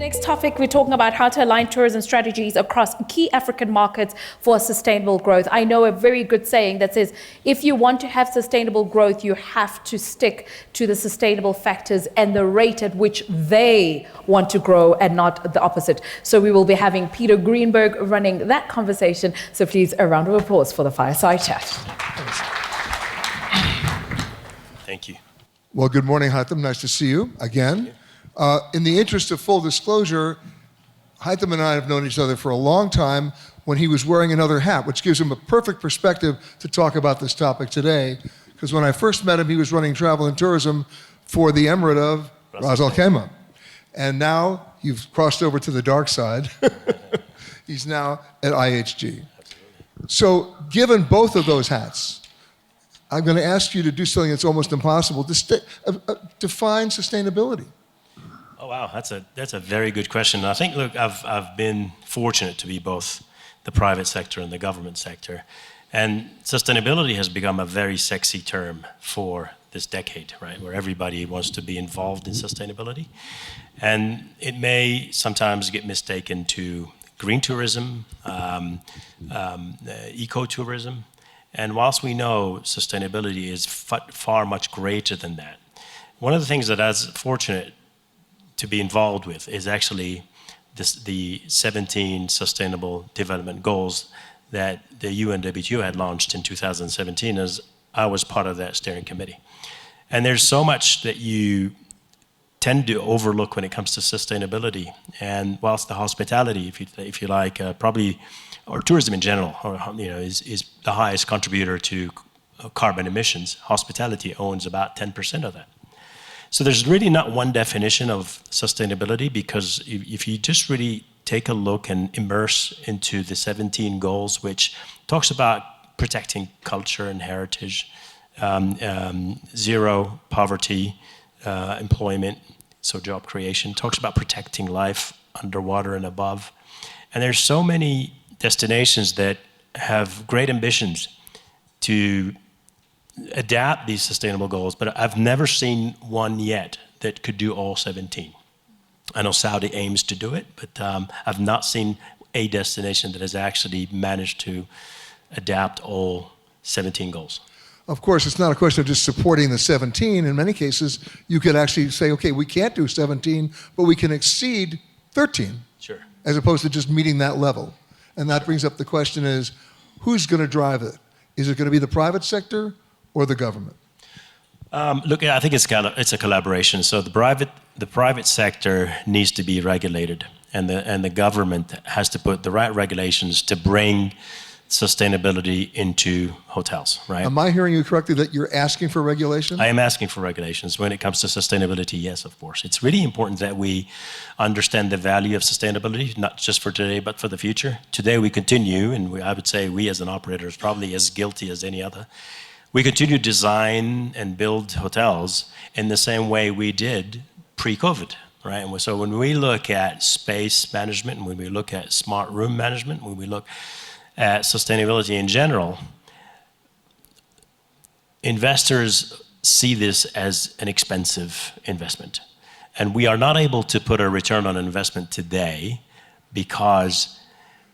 Next topic, we're talking about how to align tourism strategies across key African markets for sustainable growth. I know a very good saying that says, if you want to have sustainable growth, you have to stick to the sustainable factors and the rate at which they want to grow and not the opposite. So we will be having Peter Greenberg running that conversation. So please, a round of applause for the Fireside Chat. Thank you. Well, good morning, Haitham. Nice to see you again. In the interest of full disclosure, Haitham and I have known each other for a long time when he was wearing another hat, which gives him a perfect perspective to talk about this topic today. Because when I first met him, he was running travel and tourism for the Emirate of Ras Al Khaimah. And now you've crossed over to the dark side. He's now at IHG. So given both of those hats, I'm going to ask you to do something that's almost impossible. Define sustainability. Oh wow, that's a very good question. I think, look, I've been fortunate to be both the private sector and the government sector, and sustainability has become a very sexy term for this decade, right? Where everybody wants to be involved in sustainability, and it may sometimes get mistaken to green tourism, ecotourism, and whilst we know sustainability is far much greater than that, one of the things that I was fortunate to be involved with is actually the 17 Sustainable Development Goals that the UNWTO had launched in 2017, as I was part of that steering committee. And there's so much that you tend to overlook when it comes to sustainability. And whilst the hospitality, if you like, probably, or tourism in general, is the highest contributor to carbon emissions, hospitality owns about 10% of that. So there's really not one definition of sustainability, because if you just really take a look and immerse into the 17 goals, which talks about protecting culture and heritage, zero poverty, employment, so job creation, talks about protecting life underwater and above. And there's so many destinations that have great ambitions to adapt these sustainable goals, but I've never seen one yet that could do all 17. I know Saudi aims to do it, but I've not seen a destination that has actually managed to adapt all 17 goals. Of course, it's not a question of just supporting the 17. In many cases, you could actually say, okay, we can't do 17, but we can exceed 13. Sure. As opposed to just meeting that level. And that brings up the question is, who's going to drive it? Is it going to be the private sector or the government? Look, I think it's a collaboration. So the private sector needs to be regulated, and the government has to put the right regulations to bring sustainability into hotels, right? Am I hearing you correctly that you're asking for regulation? I am asking for regulations. When it comes to sustainability, yes, of course. It's really important that we understand the value of sustainability, not just for today, but for the future. Today we continue, and I would say we as an operator is probably as guilty as any other. We continue to design and build hotels in the same way we did pre-COVID, right? And so when we look at space management, and when we look at smart room management, when we look at sustainability in general, investors see this as an expensive investment. And we are not able to put a return on investment today because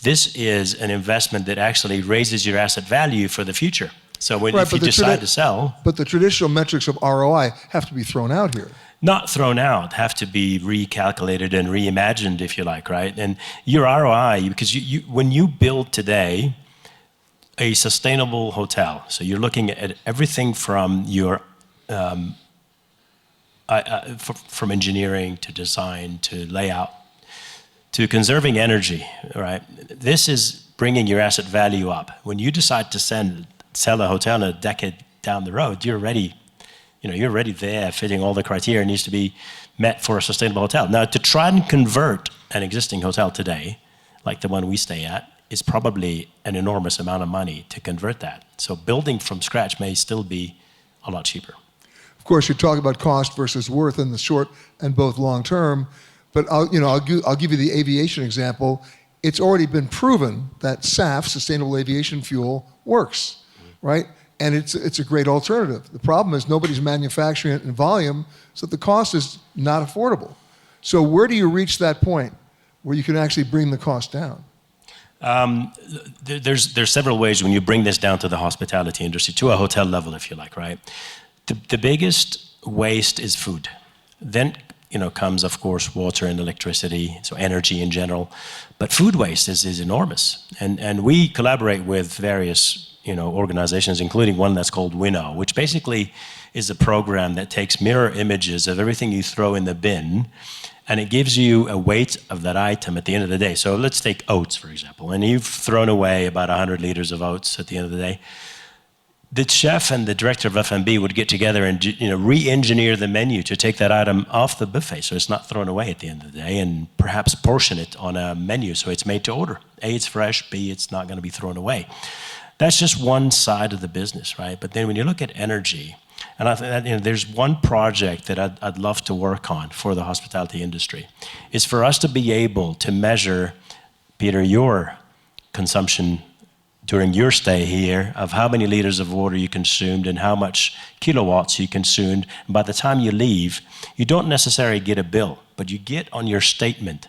this is an investment that actually raises your asset value for the future. So if you decide to sell... But the traditional metrics of ROI have to be thrown out here. Not thrown out, have to be recalculated and reimagined, if you like, right? And your ROI, because when you build today a sustainable hotel, so you're looking at everything from your from engineering to design to layout to conserving energy, right? This is bringing your asset value up. When you decide to sell a hotel in a decade down the road, you're already there, fitting all the criteria needs to be met for a sustainable hotel. Now, to try and convert an existing hotel today, like the one we stay at, is probably an enormous amount of money to convert that. So building from scratch may still be a lot cheaper. Of course, you're talking about cost versus worth in the short and both long term, but I'll give you the aviation example. It's already been proven that SAF, sustainable aviation fuel, works, right? And it's a great alternative. The problem is nobody's manufacturing it in volume, so the cost is not affordable. So where do you reach that point where you can actually bring the cost down? There's several ways when you bring this down to the hospitality industry, to a hotel level, if you like, right? The biggest waste is food. Then, comes, of course, water and electricity, so energy in general. But food waste is enormous. And we collaborate with various, organizations, including one that's called UNWTO, which basically is a program that takes mirror images of everything you throw in the bin, and it gives you a weight of that item at the end of the day. So let's take oats, for example, and you've thrown away about 100 liters of oats at the end of the day. The chef and the director of F&B would get together and re-engineer the menu to take that item off the buffet so it's not thrown away at the end of the day, and perhaps portion it on a menu so it's made to order. A, it's fresh, B, it's not going to be thrown away. That's just one side of the business, right? But then when you look at energy, and I think that, there's one project that I'd love to work on for the hospitality industry, is for us to be able to measure, Peter, your consumption during your stay here, of how many liters of water you consumed and how much kilowatts you consumed. And by the time you leave, you don't necessarily get a bill, but you get on your statement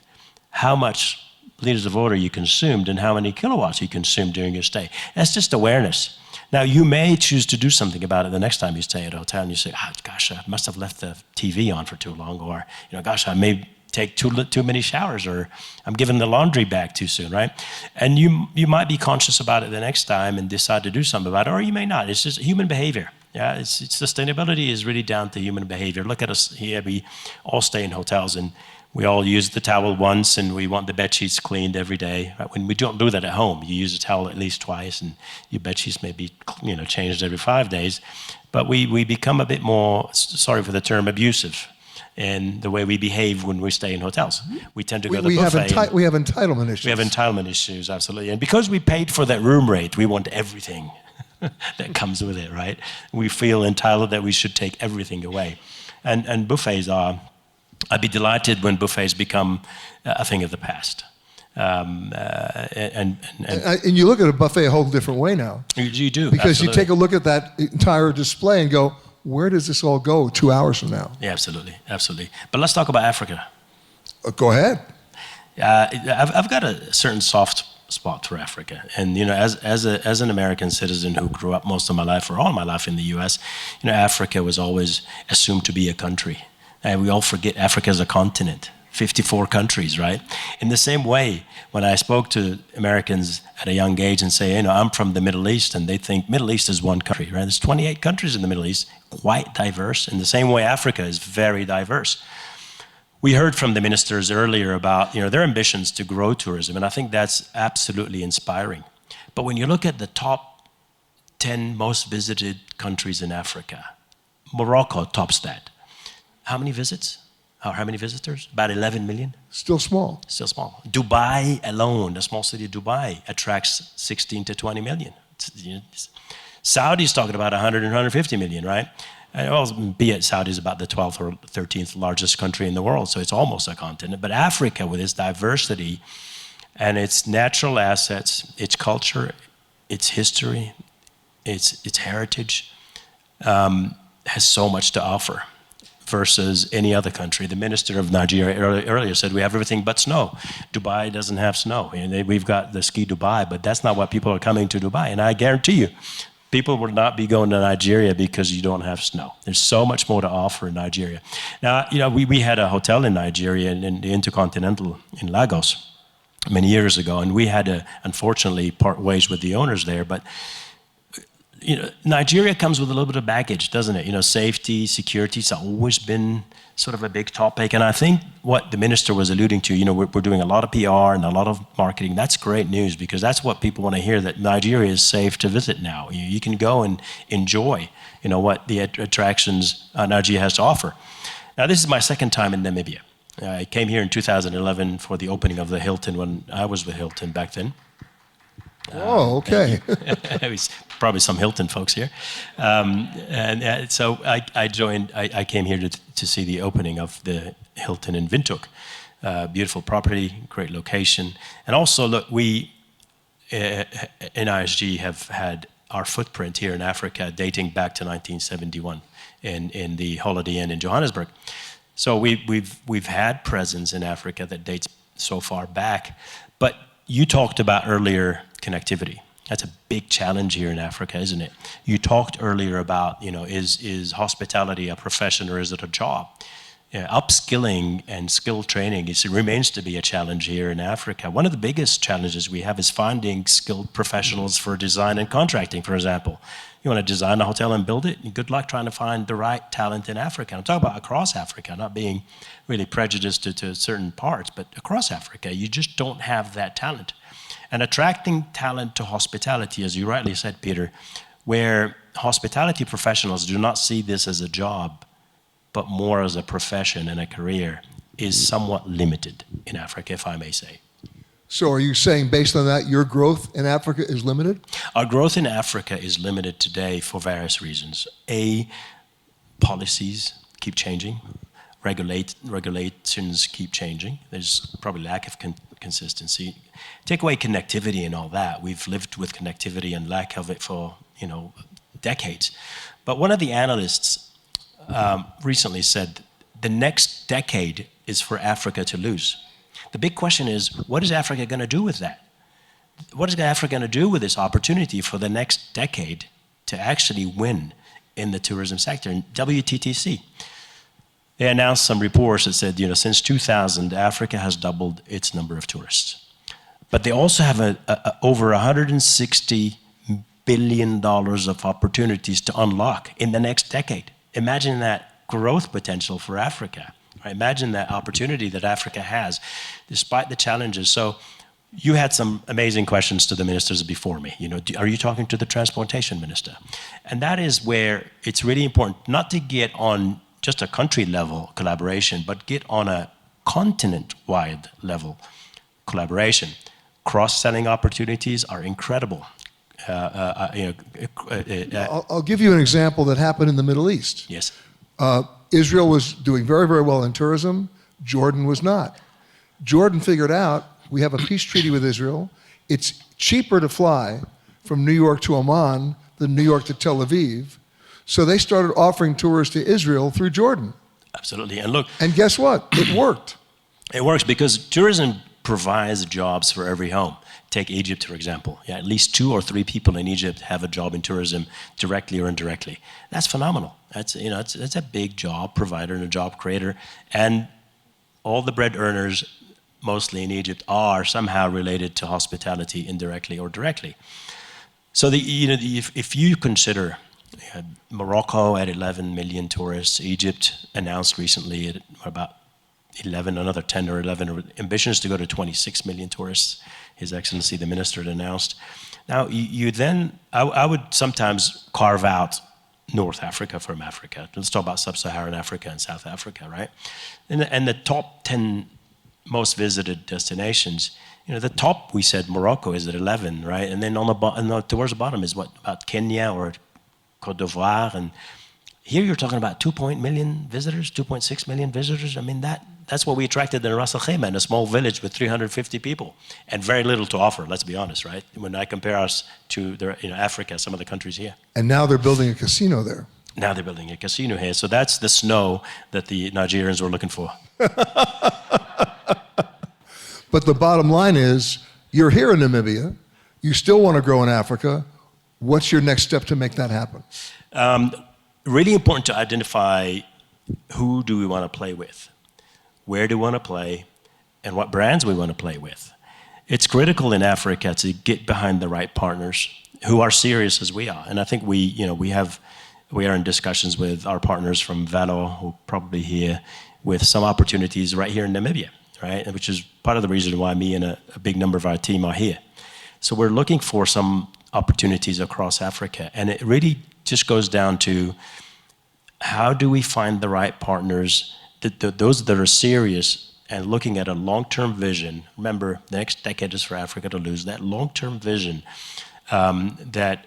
how much liters of water you consumed and how many kilowatts you consumed during your stay. That's just awareness. Now, you may choose to do something about it the next time you stay at a hotel, and you say, gosh, I must have left the TV on for too long, or, gosh, I may take too many showers, or I'm giving the laundry back too soon, right? And you might be conscious about it the next time and decide to do something about it, or you may not. It's just human behavior. Yeah, it's sustainability is really down to human behavior. Look at us here. We all stay in hotels, and we all use the towel once, and we want the bed sheets cleaned every day. Right? When we don't do that at home, you use a towel at least twice, and your bed sheets may be changed every 5 days. But we become a bit more, sorry for the term, abusive in the way we behave when we stay in hotels. We tend to go to the buffet. We have entitlement issues. We have entitlement issues, absolutely. And because we paid for that room rate, we want everything that comes with it, right? We feel entitled that we should take everything away. And buffets are, I'd be delighted when buffets become a thing of the past. And you look at a buffet a whole different way now. You do. Because absolutely. you take a look at that entire display and go, where does this all go 2 hours from now? Yeah, absolutely, absolutely. But let's talk about Africa. Go ahead. I've got a certain soft spot for Africa, and as an American citizen who grew up most of my life, or all my life, in the U.S., Africa was always assumed to be a country, and we all forget Africa is a continent. 54 countries, right? In the same way, when I spoke to Americans at a young age and say, I'm from the Middle East, and they think Middle East is one country, right? There's 28 countries in the Middle East, quite diverse. In the same way, Africa is very diverse. We heard from the ministers earlier about, their ambitions to grow tourism, and I think that's absolutely inspiring. But when you look at the top 10 most visited countries in Africa, Morocco tops that. How many visits? How many visitors? About 11 million. Still small. Still small. Dubai alone, the small city of Dubai, attracts 16 to 20 million. Saudi's talking about 100 and 150 million, right? And Saudi is about the 12th or 13th largest country in the world, so it's almost a continent. But Africa, with its diversity and its natural assets, its culture, its history, its heritage, has so much to offer versus any other country. The minister of Nigeria earlier said we have everything but snow. Dubai doesn't have snow. We've got the ski Dubai, but that's not what people are coming to Dubai. And I guarantee you, people will not be going to Nigeria because you don't have snow. There's so much more to offer in Nigeria. Now, we had a hotel in Nigeria, in the Intercontinental in Lagos, many years ago, and we had to, unfortunately, part ways with the owners there, but Nigeria comes with a little bit of baggage, doesn't it? Safety, security, it's always been sort of a big topic. And I think what the minister was alluding to, we're doing a lot of PR and a lot of marketing. That's great news, because that's what people want to hear, that Nigeria is safe to visit now. You can go and enjoy, what the attractions Nigeria has to offer. Now, this is my second time in Namibia. I came here in 2011 for the opening of the Hilton when I was with Hilton back then. Oh, okay. There's probably some Hilton folks here. So I came here to see the opening of the Hilton in Windhoek. Beautiful property, great location. And also, look, we in ISG have had our footprint here in Africa dating back to 1971 in the Holiday Inn in Johannesburg. So we've had presence in Africa that dates so far back. But you talked about earlier connectivity. That's a big challenge here in Africa, isn't it? You talked earlier about, is hospitality a profession or is it a job? Upskilling and skill training remains to be a challenge here in Africa. One of the biggest challenges we have is finding skilled professionals for design and contracting, for example. You want to design a hotel and build it? Good luck trying to find the right talent in Africa. I'm talking about across Africa, not being really prejudiced to certain parts, but across Africa, you just don't have that talent. And attracting talent to hospitality, as you rightly said, Peter, where hospitality professionals do not see this as a job, but more as a profession and a career, is somewhat limited in Africa, if I may say. So are you saying, based on that, your growth in Africa is limited? Our growth in Africa is limited today for various reasons. A, policies keep changing. Regulations keep changing. There's probably lack of consistency. Take away connectivity and all that. We've lived with connectivity and lack of it for, decades. But one of the analysts recently said the next decade is for Africa to lose. The big question is, what is Africa going to do with that? What is Africa going to do with this opportunity for the next decade to actually win in the tourism sector? And WTTC, they announced some reports that said, since 2000, Africa has doubled its number of tourists. But they also have over $160 billion of opportunities to unlock in the next decade. Imagine that growth potential for Africa. Right? Imagine that opportunity that Africa has, despite the challenges. So you had some amazing questions to the ministers before me. Are you talking to the transportation minister? And that is where it's really important not to get on just a country level collaboration, but get on a continent-wide level collaboration. Cross-selling opportunities are incredible. I'll give you an example that happened in the Middle East. Yes. Israel was doing very, very well in tourism. Jordan was not. Jordan figured out, we have a peace treaty with Israel. It's cheaper to fly from New York to Amman than New York to Tel Aviv. So they started offering tours to Israel through Jordan. Absolutely. And look. And guess what? It worked. It works because tourism provides jobs for every home. Take Egypt, for example. At least 2 or 3 people in Egypt have a job in tourism, directly or indirectly. That's phenomenal. That's it's a big job provider and a job creator. And all the bread earners, mostly in Egypt, are somehow related to hospitality, indirectly or directly. So if you consider Morocco at 11 million tourists, Egypt announced recently at about 11, another 10 or 11, ambitions to go to 26 million tourists. His Excellency, the Minister, had announced. Now, I would sometimes carve out North Africa from Africa. Let's talk about Sub-Saharan Africa and South Africa, right? And the top 10 most visited destinations, the top, we said Morocco is at 11, right? And then towards the bottom is about Kenya or Côte d'Ivoire. And here you're talking about 2.6 million visitors. I mean, that's what we attracted in Ras Al Khaimah, in a small village with 350 people, and very little to offer, let's be honest, right? When I compare us to Africa, some of the countries here. And now they're building a casino there. Now they're building a casino here. So that's the snow that the Nigerians were looking for. But the bottom line is, you're here in Namibia, you still want to grow in Africa. What's your next step to make that happen? Really important to identify who do we want to play with, where do we want to play, and what brands we want to play with. It's critical in Africa to get behind the right partners who are serious as we are. And I think we are in discussions with our partners from Valo, who are probably here, with some opportunities right here in Namibia, right? Which is part of the reason why me and a big number of our team are here. So we're looking for some opportunities across Africa. And it really just goes down to how do we find the right partners, those that are serious and looking at a long-term vision. Remember, the next decade is for Africa to lose. That long-term vision that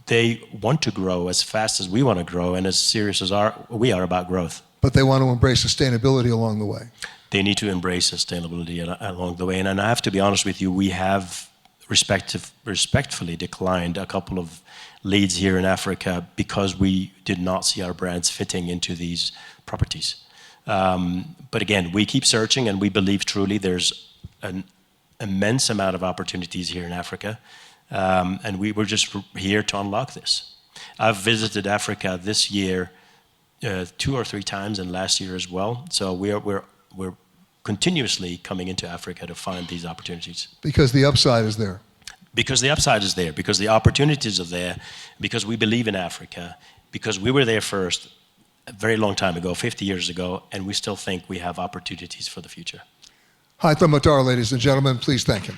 they want to grow as fast as we want to grow and as serious as we are about growth. But they want to embrace sustainability along the way. They need to embrace sustainability along the way. And I have to be honest with you, we have respectfully declined a couple of leads here in Africa because we did not see our brands fitting into these properties. But again, we keep searching, and we believe truly there's an immense amount of opportunities here in Africa, and we're just here to unlock this. I've visited Africa this year 2 or 3 times, and last year as well. So we're continuously coming into Africa to find these opportunities. Because the upside is there. Because the upside is there, because the opportunities are there, because we believe in Africa, because we were there first a very long time ago, 50 years ago, and we still think we have opportunities for the future. Haitham Mattar, ladies and gentlemen, please thank him.